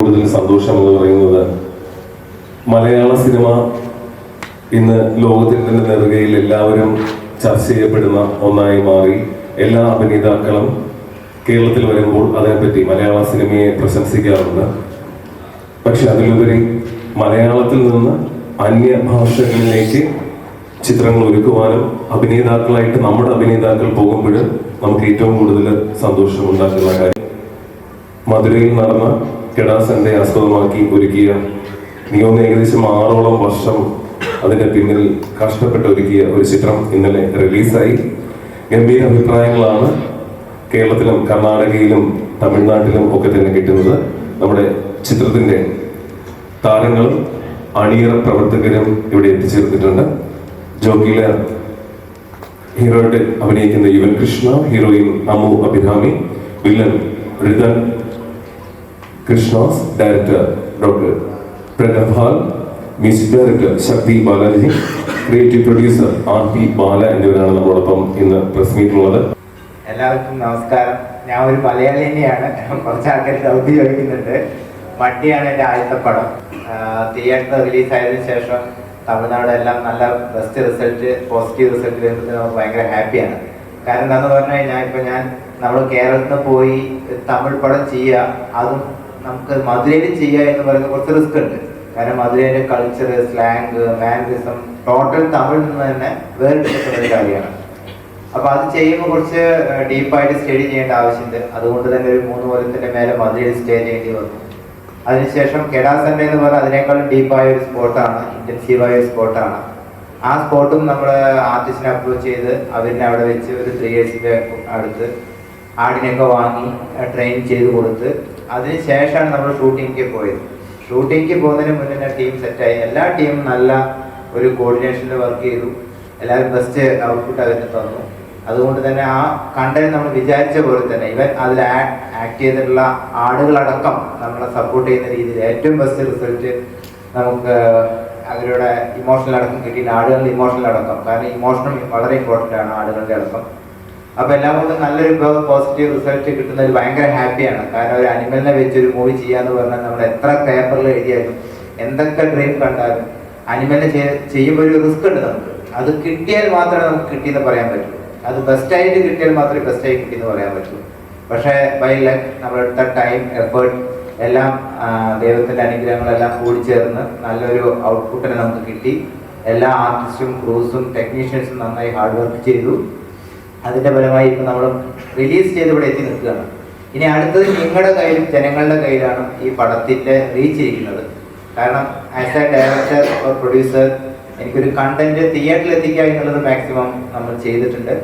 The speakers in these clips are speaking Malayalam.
കൂടുതൽ സന്തോഷം എന്ന് പറയുന്നത് മലയാള സിനിമ ഇന്ന് ലോകത്തിന്റെ നെറുകയിൽ എല്ലാവരും ചർച്ച ചെയ്യപ്പെടുന്ന ഒന്നായി മാറി. എല്ലാ അഭിനേതാക്കളും കേരളത്തിൽ വരുമ്പോൾ അതിനെപ്പറ്റി മലയാള സിനിമയെ പ്രശംസിക്കാറുണ്ട്. പക്ഷെ അതിലുപരി മലയാളത്തിൽ നിന്ന് അന്യഭാഷകളിലേക്ക് ചിത്രങ്ങൾ ഒരുക്കുവാനും അഭിനേതാക്കളായിട്ട് നമ്മുടെ അഭിനേതാക്കൾ പോകുമ്പോൾ നമുക്ക് ഏറ്റവും കൂടുതൽ സന്തോഷം ഉണ്ടാക്കുന്ന കാര്യം മധുരയിൽ നടന്ന കെടാസന്റെ ആസ്പദമാക്കി ഒരുക്കിയ ഏകദേശം 6ഓളം വർഷം അതിന്റെ പിന്നിൽ കഷ്ടപ്പെട്ട് ഒരുക്കിയ ഒരു ചിത്രം ഇന്നലെ റിലീസായി. ഗംഭീര അഭിപ്രായങ്ങളാണ് കേരളത്തിലും കർണാടകയിലും തമിഴ്നാട്ടിലും ഒക്കെ തന്നെ കിട്ടുന്നത്. നമ്മുടെ ചിത്രത്തിന്റെ താരങ്ങളും അണിയറ പ്രവർത്തകരും ഇവിടെ എത്തിച്ചേർന്നിട്ടുണ്ട്. ജോഗില ഹീറോയുടെ അഭിനയിക്കുന്ന Yuvan Krishna, heroine Amu Abhirami, villain Rithan Krishnas, director doctor Pragabhal, music director Sakthi Balaji, creative producer RP Bala എന്നിവരാണ് നമ്മളോടൊപ്പം ഇന്ന് പ്രസ് മീറ്റിലുള്ളത്. എല്ലാവർക്കും നമസ്കാരം. ഞാൻ ഒരു മലയാളി തന്നെയാണ്. കുറച്ച് ആൾക്കാർ ഡൗട്ട് ചോദിക്കുന്നുണ്ട്. മട്ടിയാണ് എൻ്റെ ആദ്യത്തെ പടം. തിയേറ്റർ റിലീസായതിനു ശേഷം തമിഴ്നാട് എല്ലാം നല്ല ബെസ്റ്റ് റിസൾട്ട്, പോസിറ്റീവ് റിസൾട്ട് വരുമ്പോൾ നമുക്ക് ഭയങ്കര ഹാപ്പിയാണ്. കാരണം എന്താണെന്ന് പറഞ്ഞു കഴിഞ്ഞാൽ നമ്മൾ കേരളത്തിൽ നിന്ന് പോയി തമിഴ് പടം ചെയ്യുക, അതും നമുക്ക് മധുരയിൽ ചെയ്യുക എന്ന് പറയുന്ന കുറച്ച് റിസ്ക് ഉണ്ട്. കാരണം മധുരയിലെ കൾച്ചർ, സ്ലാങ്, മാനറിസം ടോട്ടൽ തമിഴിൽ നിന്ന് തന്നെ വേറിട്ടെടുക്കുന്ന ഒരു കാര്യമാണ്. അപ്പോൾ അത് ചെയ്യുമ്പോൾ കുറച്ച് ഡീപ്പായിട്ട് സ്റ്റഡി ചെയ്യേണ്ട ആവശ്യമുണ്ട്. അതുകൊണ്ട് തന്നെ ഒരു 3 കൊല്ലത്തിൻ്റെ മേലെ മധുരയിൽ സ്റ്റേ ചെയ്യേണ്ടി വന്നു. അതിനുശേഷം കെടാസന്റെ എന്ന് പറഞ്ഞാൽ അതിനേക്കാളും ഡീപ്പായ ഒരു സ്പോട്ടാണ്, ഇൻറ്റൻസീവായ ഒരു സ്പോട്ടാണ്. ആ സ്പോട്ടും നമ്മൾ ആർട്ടിസ്റ്റിനെ അപ്രോച്ച് ചെയ്ത് അവരിനെ അവിടെ വെച്ച് ഒരു 3 yearsന്റെ അടുത്ത് ആടിനെയൊക്കെ വാങ്ങി ട്രെയിൻ ചെയ്ത് കൊടുത്ത് അതിനുശേഷമാണ് നമ്മൾ ഷൂട്ടിങ്ങിക്ക് പോയത്. ഷൂട്ടിങ്ങിക്ക് പോകുന്നതിന് മുന്നേ ടീം സെറ്റായി. എല്ലാ ടീമും നല്ല ഒരു കോർഡിനേഷനിൽ വർക്ക് ചെയ്തു. എല്ലാവരും ബെസ്റ്റ് ഔട്ട്പുട്ട് അവരിന് തന്നു. അതുകൊണ്ട് തന്നെ ആ കണ്ടന്റ് നമ്മൾ വിചാരിച്ച പോലെ തന്നെ ഇവൻ അതിൽ ആക്ട് ചെയ്തിട്ടുള്ള ആടുകളടക്കം നമ്മളെ സപ്പോർട്ട് ചെയ്യുന്ന രീതിയിൽ ഏറ്റവും ബെസ്റ്റ് റിസൾട്ട് നമുക്ക് അവരുടെ ഇമോഷണൽ അടക്കം കിട്ടിയില്ല. ആടുകളുടെ ഇമോഷണൽ അടക്കം, കാരണം ഇമോഷനും വളരെ ഇമ്പോർട്ടൻ്റ് ആണ് ആടുകളുടെ അടക്കം. അപ്പോൾ എല്ലാം കൊണ്ടും നല്ലൊരു പോസിറ്റീവ് റിസൾട്ട് കിട്ടുന്നതിൽ ഭയങ്കര ഹാപ്പിയാണ്. കാരണം ഒരു അനിമലിനെ വെച്ചൊരു മൂവി ചെയ്യാന്ന് പറഞ്ഞാൽ നമ്മൾ എത്ര പേപ്പറിൽ എഴുതിയാലും എന്തൊക്കെ ഡ്രീം കണ്ടാലും അനിമലിനെ ചെയ്യുമ്പോൾ ഒരു റിസ്ക് ഉണ്ട് നമുക്ക്. അത് കിട്ടിയാൽ മാത്രമേ നമുക്ക് കിട്ടിയെന്ന് പറയാൻ പറ്റൂ. അത് ബെസ്റ്റായിട്ട് കിട്ടിയാൽ മാത്രമേ ബെസ്റ്റായി കിട്ടിയെന്ന് പറയാൻ പറ്റൂ. പക്ഷേ ബൈ ലക്ക് നമ്മളെടുത്ത ടൈം, എഫേർട്ട് എല്ലാം ദൈവത്തിൻ്റെ അനുഗ്രഹങ്ങളെല്ലാം കൂടി ചേർന്ന് നല്ലൊരു ഔട്ട്പുട്ടിനെ നമുക്ക് കിട്ടി. എല്ലാ ആർട്ടിസ്റ്റും, ക്രൂസും, ടെക്നീഷ്യൻസും നന്നായി ഹാർഡ് വർക്ക് ചെയ്തു. അതിൻ്റെ ഫലമായി ഇപ്പം നമ്മൾ റിലീസ് ചെയ്ത് ഇവിടെ എത്തി നിൽക്കുകയാണ്. ഇനി അടുത്തത് നിങ്ങളുടെ കയ്യിലും ജനങ്ങളുടെ കയ്യിലാണ് ഈ പടത്തിൻ്റെ റീച്ച് ഇരിക്കുന്നത്. കാരണം as A director or producer എനിക്കൊരു കണ്ടന്റ് തിയേറ്ററിൽ എത്തിക്കുക എന്നുള്ളത് മാക്സിമം നമ്മൾ ചെയ്തിട്ടുണ്ട്.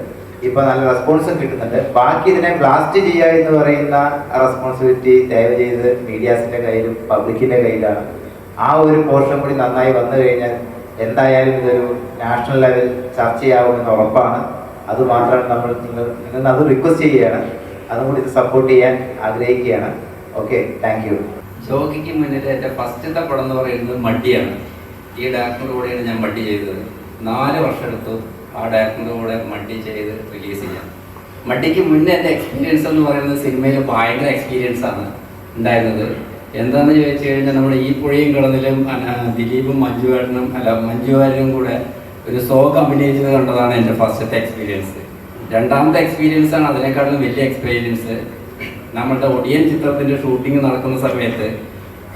ഇപ്പോൾ നല്ല റെസ്പോൺസും കിട്ടുന്നുണ്ട്. ബാക്കി ഇതിനെ ബ്ലാസ്റ്റ് ചെയ്യുക എന്ന് പറയുന്ന റെസ്പോൺസിബിലിറ്റി ദയവ് ചെയ്ത് മീഡിയാസിൻ്റെ കയ്യിലും പബ്ലിക്കിൻ്റെ കയ്യിലാണ്. ആ ഒരു പോർഷൻ കൂടി നന്നായി വന്നു കഴിഞ്ഞാൽ എന്തായാലും ഇതൊരു നാഷണൽ ലെവൽ ചർച്ചയാവുമെന്ന് ഉറപ്പാണ്. അതുമാത്രമാണ് നിങ്ങൾ അത് റിക്വസ്റ്റ് ചെയ്യുകയാണ്. അതും കൂടി ഇത് സപ്പോർട്ട് ചെയ്യാൻ ആഗ്രഹിക്കുകയാണ്. Okay, thank you. ജോഗിക്ക് മുന്നിൽ എൻ്റെ ഫസ്റ്റത്തെ പടം എന്ന് പറയുന്നത് മടിയാണ്. ഈ ഡയറക്ടറിൻ്റെ കൂടെയാണ് ഞാൻ മടി ചെയ്തത്. 4 വർഷം എടുത്തു ആ ഡയറക്ടറിൻ്റെ കൂടെ മടി ചെയ്ത് റിലീസ് ചെയ്യാൻ. മടിക്ക് മുന്നേ എൻ്റെ എക്സ്പീരിയൻസ് എന്ന് പറയുന്നത് സിനിമയിൽ ഭയങ്കര എക്സ്പീരിയൻസ് ആണ് ഉണ്ടായിരുന്നത്. എന്താണെന്ന് ചോദിച്ചു കഴിഞ്ഞാൽ നമ്മുടെ ഈ പുഴയും കടന്നിലും ദിലീപും മഞ്ജു വാര്യനും കൂടെ ഒരു സോങ് അഭിനയിച്ചത് കണ്ടതാണ് എൻ്റെ ഫസ്റ്റത്തെ എക്സ്പീരിയൻസ്. രണ്ടാമത്തെ എക്സ്പീരിയൻസ് ആണ് അതിനേക്കാളും വലിയ എക്സ്പീരിയൻസ്. നമ്മളുടെ ഒടിയൻ ചിത്രത്തിൻ്റെ ഷൂട്ടിംഗ് നടക്കുന്ന സമയത്ത്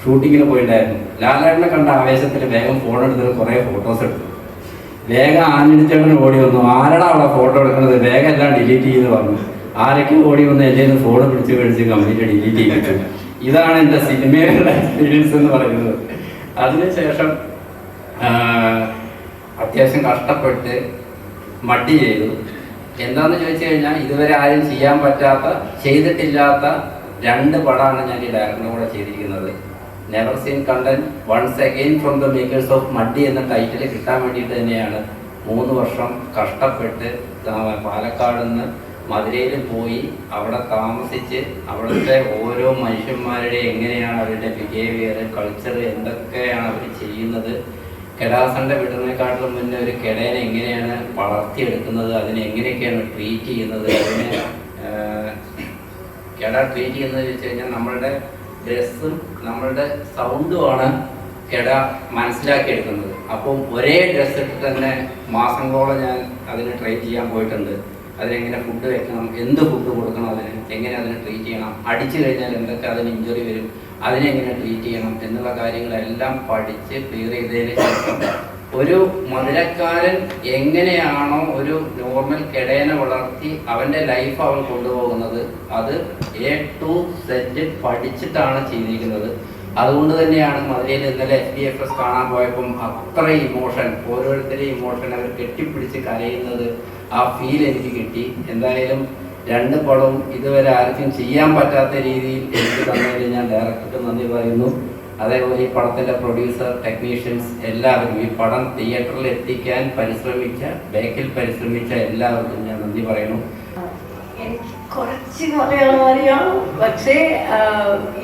ഷൂട്ടിങ്ങിന് പോയിട്ടുണ്ടായിരുന്നു. ലാലേട്ടനെ കണ്ട ആവേശത്തിൽ വേഗം ഫോൺ എടുത്തിട്ട് കുറേ ഫോട്ടോസ് എടുത്തു. വേഗം ആഞ്ഞടിച്ചേട്ടന് ഓടി വന്നു. ആരടാ അവിടെ ഫോട്ടോ എടുക്കുന്നത്, വേഗം എല്ലാം ഡിലീറ്റ് ചെയ്യുമെന്ന് പറഞ്ഞു. ആരൊക്കെയും ഓടി വന്ന് എല്ലാവരും ഫോൺ പിടിച്ച് കംപ്ലീറ്റ് ഡിലീറ്റ് ചെയ്തിട്ടുണ്ട്. ഇതാണ് എൻ്റെ സിനിമയുടെ എക്സ്പീരിയൻസ് എന്ന് പറയുന്നത്. അതിനുശേഷം അത്യാവശ്യം കഷ്ടപ്പെട്ട് മടി ചെയ്തു. എന്താണെന്ന് ചോദിച്ചു കഴിഞ്ഞാൽ ഇതുവരെ ആരും ചെയ്തിട്ടില്ലാത്ത 2 പടമാണ് ഞാൻ ഈ ഡയറക്ടറിൻ്റെ കൂടെ ചെയ്തിരിക്കുന്നത്. Never seen content, once again from the makers of Madi എന്ന ടൈറ്റിൽ കിട്ടാൻ വേണ്ടിയിട്ട് തന്നെയാണ് 3 വർഷം കഷ്ടപ്പെട്ട് പാലക്കാട് നിന്ന് മധുരയിൽ പോയി അവിടെ താമസിച്ച് അവിടുത്തെ ഓരോ മനുഷ്യന്മാരുടെ എങ്ങനെയാണ് അവരുടെ ബിഹേവിയർ, കൾച്ചർ, എന്തൊക്കെയാണ് അവർ ചെയ്യുന്നത്, കെടാസന്റെ വിടുന്നതിനെക്കാട്ടിലും മുന്നേ ഒരു കെടേനെ എങ്ങനെയാണ് വളർത്തിയെടുക്കുന്നത്, അതിനെ എങ്ങനെയൊക്കെയാണ് ട്രീറ്റ് ചെയ്യുന്നത്, അതിനെ കെട ട്രീറ്റ് ചെയ്യുന്നത് വെച്ച് കഴിഞ്ഞാൽ നമ്മളുടെ ഡ്രസ്സും നമ്മളുടെ സൗണ്ടുമാണ് കിട മനസ്സിലാക്കിയെടുക്കുന്നത്. അപ്പം ഒരേ ഡ്രസ്സ് ഇട്ട് തന്നെ മാസങ്ങളോളം ഞാൻ അതിന് ട്രെയിൻ ചെയ്യാൻ പോയിട്ടുണ്ട്. അതിനെങ്ങനെ ഫുഡ് വെക്കണം, എന്ത് ഫുഡ് കൊടുക്കണം, എങ്ങനെ അതിനെ ട്രീറ്റ് ചെയ്യണം, അടിച്ചു കഴിഞ്ഞാൽ എന്തൊക്കെ അതിന് ഇഞ്ചുറി വരും, അതിനെങ്ങനെ ട്രീറ്റ് ചെയ്യണം എന്നുള്ള കാര്യങ്ങളെല്ലാം പഠിച്ച് ക്ലിയർ ചെയ്തതിന് ശേഷം ഒരു മുതലക്കാരൻ എങ്ങനെയാണോ ഒരു നോർമൽ കിടയനെ വളർത്തി അവൻ്റെ ലൈഫ് അവൻ കൊണ്ടുപോകുന്നത് അത് A to Z പഠിച്ചിട്ടാണ് ചെയ്തിരിക്കുന്നത്. അതുകൊണ്ട് തന്നെയാണ് മധുരയിൽ ഇന്നലെ SDFS കാണാൻ പോയപ്പം അത്ര ഇമോഷൻ, ഓരോരുത്തരെയും ഇമോഷൻ അവർ കെട്ടിപ്പിടിച്ച് കരയുന്നത് ആ ഫീൽ എനിക്ക് കിട്ടി. എന്തായാലും 2 പടവും ഇതുവരെ ആർക്കും ചെയ്യാൻ പറ്റാത്ത രീതിയിൽ എനിക്ക് തന്നതിൽ ഞാൻ ഡയറക്ടർക്ക് നന്ദി പറയുന്നു. അതേപോലെ ഈ പടത്തിൻ്റെ പ്രൊഡ്യൂസർ, ടെക്നീഷ്യൻസ് എല്ലാവരും ഈ പടം തിയേറ്ററിൽ എത്തിക്കാൻ ബാക്കിൽ പരിശ്രമിച്ച എല്ലാവർക്കും ഞാൻ നന്ദി പറയുന്നു. எனக்கு കുറച്ച് மலையாளம் அறியும், പക്ഷേ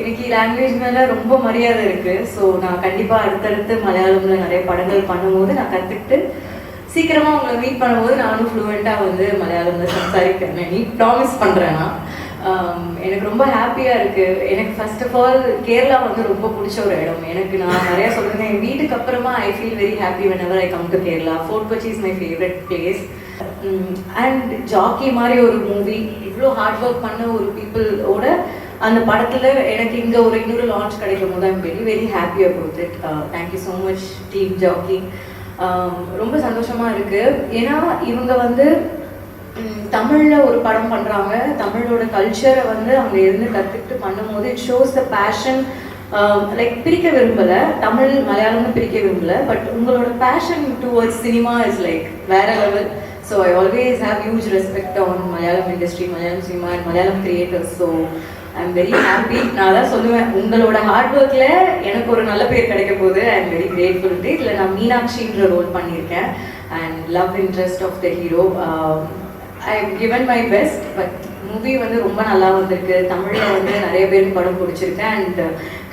எனக்கு லாங்குவேஜ் மேலே ரொம்ப மரியாதை இருக்குது. ஸோ நான் கண்டிப்பாக அடுத்தடுத்து மலையாளம்ல நிறைய படங்கள் பண்ணும்போது நான் கற்றுக்கிட்டு சீக்கிரமாக உங்களை மீட் பண்ணும்போது நானும் ஃப்ளூவெண்ட்டாக வந்து மலையாளம்ல சம்சாரிக்கிறேன். நீ ப்ராமிஸ் பண்ணுறேன். எனக்கு ரொம்ப ஹாப்பியாக இருக்குது. எனக்கு ஃபர்ஸ்ட் ஆஃப் ஆல் கேரளா வந்து ரொம்ப பிடிச்ச ஒரு இடம். எனக்கு நான் நிறையா சொல்கிறேன், என் வீட்டுக்கு அப்புறமா I feel very happy whenever I come to Kerala. Fort Kochi is my favourite place. And Jackie மாதிரி ஒரு மூவி, இவ்வளோ ஹார்ட் ஒர்க் பண்ண ஒரு பீப்புளோட அந்த படத்தில் எனக்கு இங்கே ஒரு இன்னொரு லான்ச் கிடைக்கும் போது I'm very very happy about it. Thank you so much team Jackie. ரொம்ப சந்தோஷமாக இருக்குது. ஏன்னா இவங்க வந்து தமிழில் ஒரு படம் பண்ணுறாங்க. தமிழோட கல்ச்சரை வந்து அவங்க இருந்து கற்றுக்கிட்டு பண்ணும்போது it shows the passion. Like பிரிக்க விரும்பலை, தமிழ் மலையாளம்னு பிரிக்க விரும்பலை, பட் உங்களோட passion towards cinema is like வேற level. So I always have huge respect on Malayalam industry, Malayalam cinema and Malayalam creators. So I am very happy. நான் தான் சொல்லுவேன், உங்களோட ஹார்ட் ஒர்க்கில் எனக்கு ஒரு நல்ல பேர் கிடைக்க போகுது. I am very grateful. இதில் நான் மீனாட்சின்ற ரோல் பண்ணியிருக்கேன் and love interest of the hero. I have given my best. But movie வந்து ரொம்ப நல்லா வந்திருக்கு. தமிழில் வந்து நிறைய பேருக்கு படம் பிடிச்சிருக்கு. அண்ட்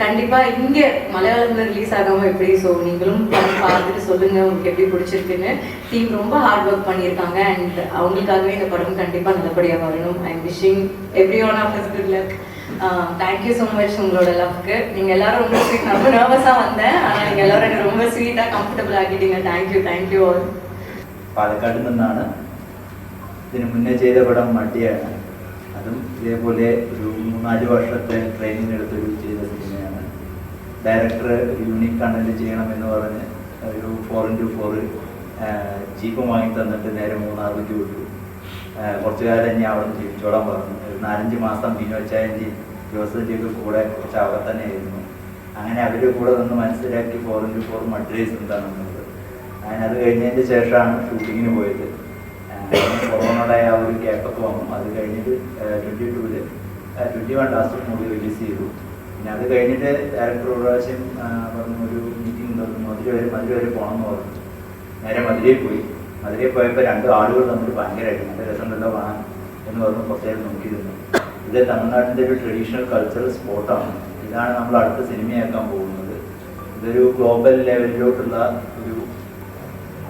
கண்டிப்பாக இங்கே மலையாளத்தில் ரிலீஸ் ஆகாமல் எப்படி. ஸோ நீங்களும் படம் பார்த்துட்டு சொல்லுங்கள் உங்களுக்கு எப்படி பிடிச்சிருக்குன்னு. டீம் ரொம்ப ஹார்ட் ஒர்க் பண்ணியிருக்காங்க அண்ட் அவங்களுக்காகவே இந்த படம் கண்டிப்பாக நல்லபடியாக வரணும். I am wishing every one of us good luck. Thank you so much உங்களோட லவ்க்கு. நீங்கள் எல்லாரும் ரொம்ப ஸ்வீட். நான் ரொம்ப நர்வஸாக வந்தேன், ஆனால் நீங்கள் எல்லாரும் எனக்கு ரொம்ப ஸ்வீட்டாக கம்ஃபர்டபுள் ஆக்கிட்டீங்க. Thank you all. പാലക്കാട് നിന്നാണ്. ഇതിന് മുന്നേ ചെയ്ത പടം മടിയാണ്. അതും ഇതേപോലെ ഒരു 3-4 വർഷത്തെ ട്രെയിനിങ് എടുത്തൊരു ചെയ്ത സിനിമയാണ്. ഡയറക്ടർ യൂണിക് കണ്ടന്റ് ചെയ്യണമെന്ന് പറഞ്ഞ് ഒരു 4x4 ജീപ്പ് വാങ്ങി തന്നിട്ട് നേരെ മൂന്നാറിലേക്ക് വിട്ടു. കുറച്ചു കാലം ഇനി അവിടെ നിന്ന് ജീവിച്ചോളാൻ പറഞ്ഞു. ഒരു 4-5 മാസം ബിനോച്ചായൻ്റെ ജോസഫിൻ്റെയൊക്കെ കൂടെ കുറച്ച് അവിടെ തന്നെ ആയിരുന്നു. അങ്ങനെ അവരുടെ കൂടെ നിന്ന് മനസ്സിലാക്കി 4x4 മഡ്രൈസ് എന്താണെന്നുള്ളത്. അങ്ങനെ അത് കഴിഞ്ഞതിന് ശേഷമാണ് ഷൂട്ടിങ്ങിന് പോയത്. കൊറോണയുടെ ആ ഒരു ഗ്യാപ്പൊക്കെ വന്നു. അത് കഴിഞ്ഞിട്ട് 2021 ലാസ്റ്റ് മൂവി റിലീസ് ചെയ്തു. പിന്നെ അത് കഴിഞ്ഞിട്ട് ഡയറക്ടർ ഒരു പ്രാവശ്യം പറഞ്ഞു ഒരു മീറ്റിംഗ് തന്നു, മധുര വരെ പോകണമെന്ന് പറഞ്ഞു. നേരെ മധുരയിൽ പോയി. മധുരയിൽ പോയപ്പോൾ 2 ആളുകൾ തമ്മിൽ ഭയങ്കരമായിട്ട് നല്ല രസമുണ്ടല്ലോ കാണാൻ എന്ന് പറഞ്ഞ് കുറച്ചേരം നോക്കിയിരുന്നു. ഇത് തമിഴ്നാട്ടിൻ്റെ ഒരു ട്രഡീഷണൽ കൾച്ചറൽ സ്പോട്ടാണ്. ഇതാണ് നമ്മൾ അടുത്ത സിനിമയാക്കാൻ പോകുന്നത്. ഇതൊരു ഗ്ലോബൽ ലെവലിലോട്ടുള്ള ഒരു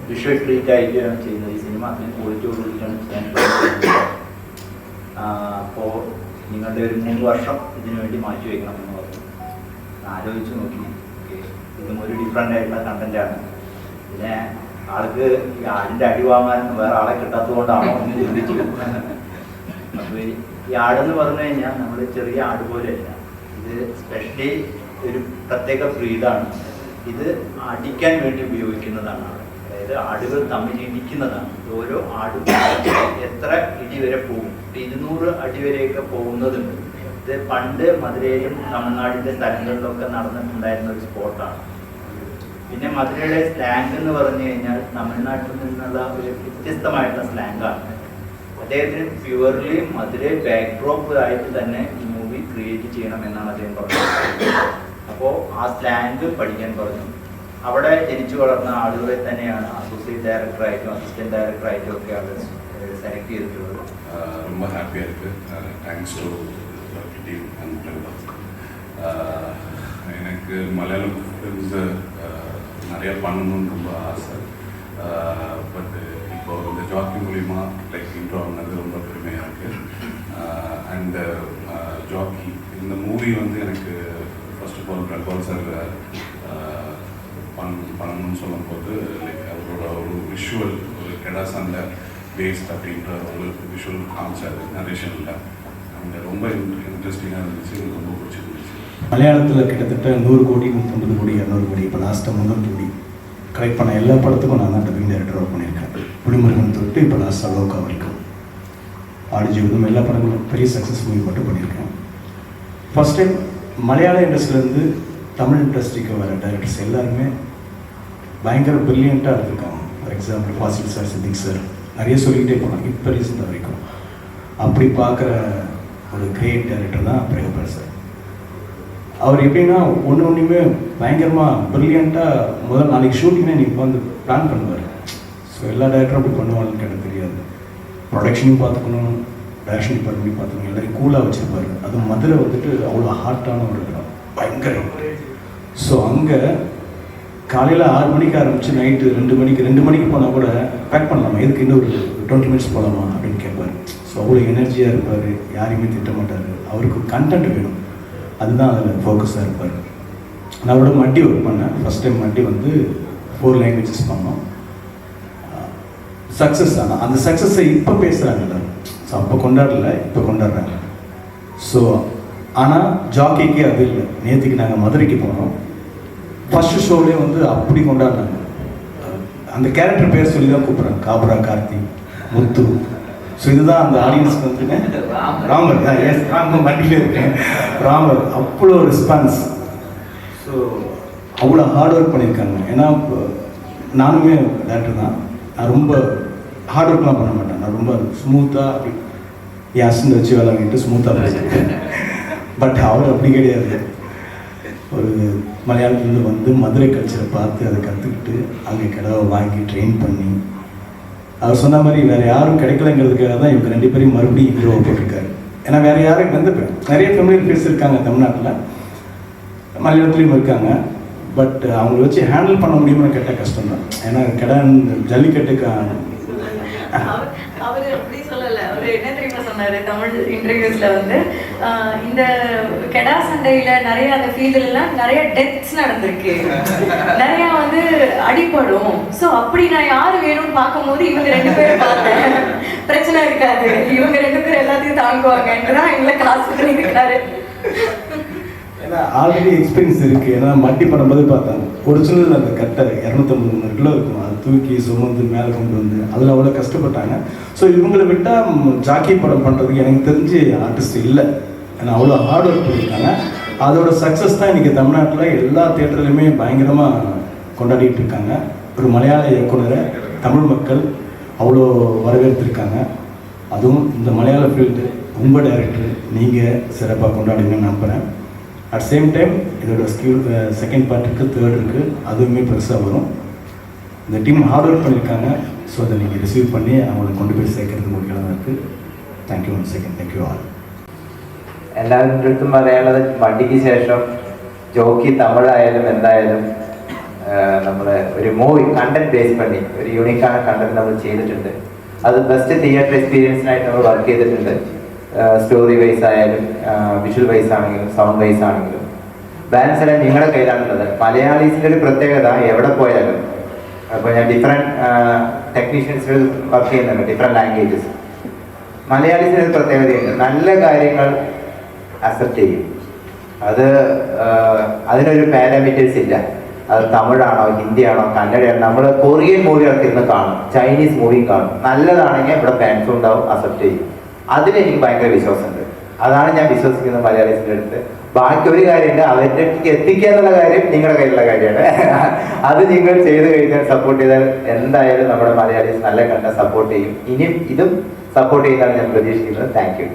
വിഷ്വൽ ട്രീറ്റ് ആയിട്ടാണ് ചെയ്യുന്നത്. ഈ സിനിമ അതിന് ക്വാളിറ്റിയോടുകൂടിയിട്ടാണ് ചെയ്യാൻ ശ്രമിക്കുന്നത്. അപ്പോൾ നിങ്ങളുടെ ഒരു 3 വർഷം ഇതിനു വേണ്ടി മാറ്റി വയ്ക്കണം എന്ന് പറഞ്ഞു. ആലോചിച്ച് നോക്കി. ഇതും ഒരു ഡിഫറെൻ്റ് ആയിട്ടുള്ള കണ്ടൻറ്റാണ്. പിന്നെ ആൾക്ക് ഈ ആടിൻ്റെ അടി വാങ്ങാൻ വേറെ ആളെ കിട്ടാത്തത് കൊണ്ടാണോ എന്ന് ചിന്തിച്ചു. അപ്പോൾ ഈ ആടെന്ന് പറഞ്ഞു കഴിഞ്ഞാൽ നമ്മൾ ചെറിയ ആട് പോലെയല്ല. ഇത് സ്പെഷ്യലി ഒരു പ്രത്യേക ബ്രീഡാണ്. ഇത് അടിക്കാൻ വേണ്ടി ഉപയോഗിക്കുന്നതാണ്. അതായത് ആടുകൾ തമ്മിൽ ഇടിക്കുന്നതാണ്. ഓരോ ആടും എത്ര ഇടി വരെ പോകും, 200 അടി വരെയൊക്കെ പോകുന്നതുണ്ട്. ഇത് പണ്ട് മധുരയിലും തമിഴ്നാടിൻ്റെ സ്ഥലങ്ങളിലൊക്കെ നടന്നിട്ടുണ്ടായിരുന്ന ഒരു സ്പോട്ടാണ്. പിന്നെ മധുരയുടെ സ്ലാങ് എന്ന് പറഞ്ഞു കഴിഞ്ഞാൽ തമിഴ്നാട്ടിൽ നിന്നുള്ള ഒരു വ്യത്യസ്തമായിട്ടുള്ള സ്ലാങ്ങാണ്. അദ്ദേഹത്തിന് പ്യുവർലി മധുര ബാക്ക്ഡ്രോപ്പ് ആയിട്ട് തന്നെ ഈ മൂവി ക്രിയേറ്റ് ചെയ്യണമെന്നാണ് അദ്ദേഹം പറഞ്ഞത്. അപ്പോൾ ആ സ്ലാങ് പഠിക്കാൻ പറഞ്ഞു. അവിടെ ജനിച്ചു വളർന്ന ആളുകളെ തന്നെയാണ് അസോസിയേറ്റ് ഡയറക്ടറായിട്ടും അസിസ്റ്റന്റ് ഡയറക്ടറായിട്ടും ഒക്കെ അവർ സെലക്ട് ചെയ്തിട്ടുള്ളത്. ரொம்ப ஹாப்பியாக இருக்குது. தேங்க்ஸ் டு டீம் அண்ட் எனக்கு மலையாளம் ஃபிலிம்ஸ் நிறையா பண்ணணும்னு ரொம்ப ஆசை. பட் இப்போ இந்த ஜாக்கி மூலிமா லைக் இன்ட்ரோ ஆனது ரொம்ப பெருமையாக இருக்குது. அண்ட் ஜாக்கி இந்த மூவி வந்து எனக்கு ஆஃப் ஆல் பிரபால் சார் பண்ணணும்னு சொல்லும்போது லைக் அவரோட ஒரு விஷுவல் ஒரு கெடா சண்டை பேஸ்ட் அப்படின்ற ஒரு விஷுவல் காமிச்சார் நரேஷனில். அங்கே ரொம்ப இன்ட்ரெஸ்டிங்காக இருந்துச்சு, எனக்கு ரொம்ப பிடிச்சிருந்துச்சு. மலையாளத்தில் கிட்டத்தட்ட 100 கோடி 150 கோடி 200 கோடி இப்போ லாஸ்ட்டாக 300 கோடி கலெக்ட் பண்ண எல்லா படத்துக்கும் நான் தான் டப்பிங் டைரக்டர் ஒர்க் பண்ணியிருக்கேன். புலிமுருகன் தொட்டு இப்போ லாஸ்ட் அளவுக்கு வரைக்கும் ஆடிஜீவிதம் எல்லா படங்களும் பெரிய சக்ஸஸ் மூவி மட்டும் பண்ணியிருக்கேன். ஃபஸ்ட் டைம் மலையாள இண்டஸ்ட்ரியிலேருந்து தமிழ் இண்டஸ்ட்ரிக்கு வர டைரக்டர்ஸ் எல்லாருமே பயங்கர ப்ரில்லியண்ட்டாக எடுத்திருக்காங்க. For example Fazil sir, Siddique sir, நிறைய சொல்லிக்கிட்டே போனாங்க இப்போ ரீசெண்டாக வரைக்கும். அப்படி பார்க்குற ஒரு கிரேட் டைரக்டர் தான் பிரேமபால் சார். அவர் எப்படின்னா ஒன்றுமே பயங்கரமாக ப்ரில்லியண்ட்டாக முதல் நாளைக்கு ஷூட்டிங்னா நீங்கள் வந்து பிளான் பண்ணுவார். ஸோ எல்லா டேரக்டரும் அப்படி பண்ணுவாங்கன்னு எனக்கு தெரியாது. ப்ரொடக்ஷனையும் பார்த்துக்கணும், டைரக்ஷன் டிபார்ட்மெண்ட்டையும் பார்த்துக்கணும், எல்லாரையும் கூலாக வச்சுருப்பார். அதுவும் மதுரை வந்துட்டு அவ்வளோ ஹார்ட்டான ஒரு இடம், பயங்கரம். ஸோ அங்கே காலையில் 6 மணிக்கு ஆரம்பித்து நைட்டு 2 மணிக்கு போனால் கூட பேக் பண்ணலாமா, எதுக்கு இன்னும் ஒரு 20 மினிட்ஸ் போகலாமா அப்படின்னு கேட்பார். ஸோ அவ்வளோ எனர்ஜியாக இருப்பார், யாரையுமே திட்ட மாட்டார். அவருக்கு கண்டென்ட் வேணும், அதுதான் அதில் ஃபோக்கஸாக இருப்பார். நான் அவரோட மட்டி ஒர்க் பண்ணேன். ஃபஸ்ட் டைம் மட்டி வந்து 4 லாங்குவேஜஸ் பண்ணோம். சக்ஸஸ் ஆனால் அந்த சக்ஸஸை இப்போ பேசுகிறாங்க எல்லாரும். ஸோ அப்போ கொண்டாடல, இப்போ கொண்டாடுறாங்க. ஸோ ஆனால் ஜாக்கிக்கு அது இல்லை. நேற்றுக்கு நாங்கள் மதுரைக்கு போனோம். ஃபஸ்ட்டு ஷோவிலே வந்து அப்படி கொண்டாடினாங்க. அந்த கேரக்டர் பேர் சொல்லி தான் கூப்பிட்றாங்க, காப்ரா, கார்த்தி, முத்து. ஸோ இதுதான் அந்த ஆடியன்ஸ்க்கு வந்துங்க ராமர். எஸ், ராமர் மட்டிலே இருக்கேன். ராமர் அவ்வளோ ரெஸ்பான்ஸ். ஸோ அவ்வளோ ஹார்ட் ஒர்க் பண்ணியிருக்காங்க. ஏன்னா நானுமே டேரக்டர் தான். நான் ரொம்ப ஹார்ட் ஒர்க்லாம் பண்ண மாட்டேன். நான் ரொம்ப ஸ்மூத்தாக அப்படி என் அசிஸ்டன்ட் வச்சு வேலை வாங்கிட்டு ஸ்மூத்தாக பேசுகிறேன். பட் அவர் அப்படி கிடையாது. ஒரு மலையாளத்துலேருந்து வந்து மதுரை கல்ச்சரை பார்த்து அதை கற்றுக்கிட்டு அங்கே கிடவை வாங்கி ட்ரெயின் பண்ணி அவர் சொன்ன மாதிரி வேறு யாரும் கிடைக்கலங்கிறதுக்காக தான் இவங்க 2 பேரையும் மறுபடியும் ஹீரோவை போட்டிருக்காரு. ஏன்னா வேறு யாரும் வந்து நிறைய ஃபெமிலியர் ஃபேஸ் இருக்காங்க தமிழ்நாட்டில், மலையாளத்துலேயும் இருக்காங்க. பட் அவங்கள வச்சு ஹேண்டில் பண்ண முடியும்னு கேட்டால் கஷ்டம் தான். ஏன்னா ஜல்லிக்கட்டுக்கு அவர் அப்படி சொல்லலை. அவர் என்ன தெரியுமா சொன்னார் தமிழ் இன்டர்வியூஸில் வந்து, இந்த கெடா சண்டையில் நிறைய அந்த ஃபீல்டுலாம் நிறைய டெத்ஸ் நடந்திருக்கு, நிறையா வந்து அடிப்படும். ஸோ அப்படி நான் யார் வேணும்னு பார்க்கும்போது இவங்க 2 பேரும் பார்த்தேன், பிரச்சனை இருக்காது, இவங்க 2 பேரும் எல்லாத்தையும் தாங்குவாங்கன்னு தான் எங்களை காசு பண்ணியிருக்காரு. ஏன்னா ஆல்ரெடி எக்ஸ்பீரியன்ஸ் இருக்குது. ஏன்னா மட்டி பண்ணும்போது பார்த்தாங்க ஒரிஜினல் அந்த கட்டை 250-300 கிலோ இருக்கும். அது தூக்கி சுமந்து மேலே கொண்டு வந்து அதில் அவ்வளோ கஷ்டப்பட்டாங்க. ஸோ இவங்களை விட்டால் ஜாக்கி படம் பண்ணுறதுக்கு எனக்கு தெரிஞ்சு ஆர்டிஸ்ட் இல்லை. ஏன்னா அவ்வளோ ஹார்ட் ஒர்க் பண்ணியிருக்காங்க. அதோட சக்ஸஸ் தான் இன்றைக்கி தமிழ்நாட்டில் எல்லா தியேட்டர்லையுமே பயங்கரமாக கொண்டாடிட்டு இருக்காங்க. ஒரு மலையாள இயக்குனரை தமிழ் மக்கள் அவ்வளோ வரவேற்றிருக்காங்க. அதுவும் இந்த மலையாள ஃபீல்டு உங்கள் டைரக்டர் நீங்கள் சிறப்பாக கொண்டாடுங்கன்னு நம்புகிறேன். அட் சேம் டைம் இதோட செகண்ட் பார்ட்டுக்கு, தேர்ட் இருக்குது, அதுவுமே பெருசாக வரும். இந்த டீம் ஹார்ட் ஒர்க் பண்ணியிருக்காங்க. ஸோ அதை நீங்கள் ரிசீவ் பண்ணி அவங்களை கொண்டு போய் சேர்க்கறது முக்கியமாக இருக்குது. Thank you once again. Thank you all. എല്ലാവരുടെ അടുത്തും പറയാനുള്ളത് മടിക്ക് ശേഷം ജോക്കി തമിഴായാലും എന്തായാലും നമ്മൾ ഒരു മൂവി കണ്ടന്റ് ബേസ് പണി ഒരു യൂണിക്കാണ് കണ്ടന്റ് നമ്മൾ ചെയ്തിട്ടുണ്ട്. അത് ബെസ്റ്റ് തിയേറ്റർ എക്സ്പീരിയൻസിനായിട്ട് നമ്മൾ വർക്ക് ചെയ്തിട്ടുണ്ട്. സ്റ്റോറി വൈസ് ആയാലും വിഷ്വൽ വൈസ് ആണെങ്കിലും സൗണ്ട് വൈസ് ആണെങ്കിലും ബാലൻസ് എല്ലാം നിങ്ങളുടെ കയ്യിലാണുള്ളത്. മലയാളീസിൻ്റെ ഒരു പ്രത്യേകത എവിടെ പോയാലും, അപ്പോൾ ഞാൻ ഡിഫറെൻറ്റ് ടെക്നീഷ്യൻസിൽ വർക്ക് ചെയ്യുന്നുണ്ട്, ഡിഫറെൻറ്റ് ലാംഗ്വേജസ്. മലയാളീസിന് ഒരു പ്രത്യേകതയുണ്ട്, നല്ല കാര്യങ്ങൾ അക്സെപ്റ്റ് ചെയ്യും. അതിനൊരു പാരാമീറ്റേഴ്സ് ഇല്ല. അത് തമിഴാണോ ഹിന്ദിയാണോ കന്നഡയാണോ, നമ്മൾ കൊറിയൻ മൂവികളൊക്കെ ഇരുന്ന് കാണും, ചൈനീസ് മൂവിയും കാണും. നല്ലതാണെങ്കിൽ ഇവിടെ ഫാൻസും ഉണ്ടാവും, അക്സെപ്റ്റ് ചെയ്യും. അതിലെനിക്ക് ഭയങ്കര വിശ്വാസമുണ്ട്. അതാണ് ഞാൻ വിശ്വസിക്കുന്നത് മലയാളീസിൻ്റെ അടുത്ത്. ബാക്കി ഒരു കാര്യമുണ്ട്, അവരുടെ അടുത്തേക്ക് എത്തിക്കുക എന്നുള്ള കാര്യം നിങ്ങളുടെ കയ്യിലുള്ള കാര്യമാണ്. അത് നിങ്ങൾ ചെയ്ത് കഴിഞ്ഞാൽ, സപ്പോർട്ട് ചെയ്താൽ എന്തായാലും നമ്മുടെ മലയാളീസ് നല്ല കണ്ട സപ്പോർട്ട് ചെയ്യും. ഇനിയും ഇതും സപ്പോർട്ട് ചെയ്യുന്നതാണ് ഞാൻ പ്രതീക്ഷിക്കുന്നത്. Thank you.